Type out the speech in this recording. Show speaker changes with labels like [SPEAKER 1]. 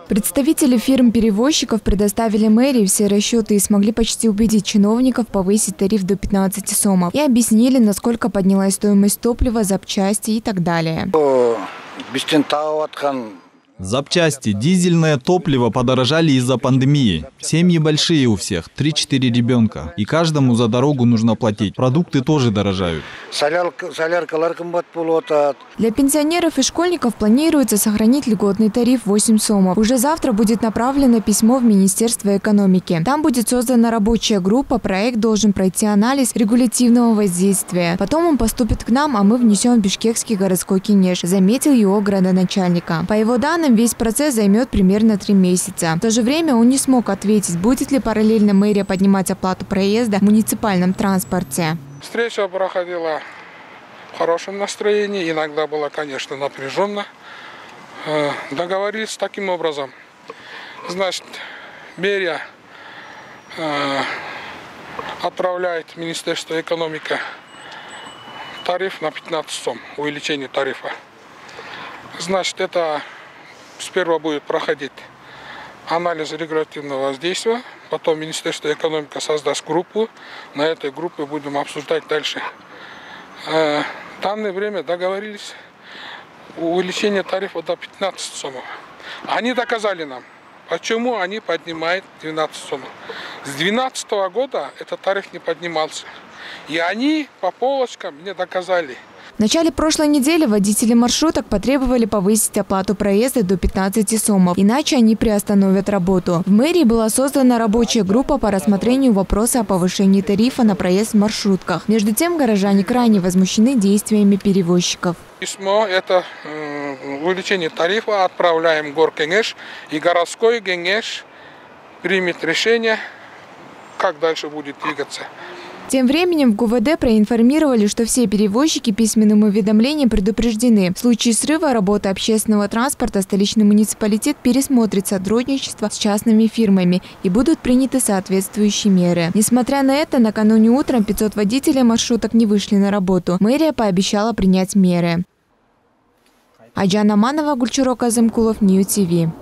[SPEAKER 1] Представители фирм-перевозчиков предоставили мэрии все расчеты и смогли почти убедить чиновников повысить тариф до 15 сомов. И объяснили, насколько поднялась стоимость топлива, запчасти и так далее.
[SPEAKER 2] Запчасти, дизельное топливо подорожали из-за пандемии. Семьи большие у всех, 3-4 ребенка. И каждому за дорогу нужно платить. Продукты тоже дорожают.
[SPEAKER 1] Для пенсионеров и школьников планируется сохранить льготный тариф 8 сомов. Уже завтра будет направлено письмо в Министерство экономики. Там будет создана рабочая группа, проект должен пройти анализ регулятивного воздействия. Потом он поступит к нам, а мы внесем в Бишкекский городской кенеш, заметил его градоначальника. По его данным, весь процесс займет примерно 3 месяца. В то же время он не смог ответить, будет ли параллельно мэрия поднимать оплату проезда в муниципальном транспорте.
[SPEAKER 3] Встреча проходила в хорошем настроении, иногда было, конечно, напряженно. Договорились таким образом. Значит, мэрия отправляет в Министерство экономики тариф на 15 сом, увеличение тарифа. Значит, это сперва будет проходить анализ регулятивного воздействия, потом Министерство экономики создаст группу, на этой группе будем обсуждать дальше. В данное время договорились увеличение тарифа до 15 сомов. Они доказали нам, почему они поднимают 12 сомов. С 2012 года этот тариф не поднимался. И они по полочкам мне доказали.
[SPEAKER 1] В начале прошлой недели водители маршруток потребовали повысить оплату проезда до 15 сомов, иначе они приостановят работу. В мэрии была создана рабочая группа по рассмотрению вопроса о повышении тарифа на проезд в маршрутках. Между тем, горожане крайне возмущены действиями перевозчиков.
[SPEAKER 3] Письмо – это увеличение тарифа, отправляем в горкенеш, и городской кенеш примет решение, как дальше будет двигаться.
[SPEAKER 1] Тем временем в ГУВД проинформировали, что все перевозчики письменным уведомлением предупреждены. В случае срыва работы общественного транспорта столичный муниципалитет пересмотрит сотрудничество с частными фирмами и будут приняты соответствующие меры. Несмотря на это, накануне утром 500 водителей маршруток не вышли на работу. Мэрия пообещала принять меры. Аджана Манова, Гульчурок Азымкулов, Нью ТВ.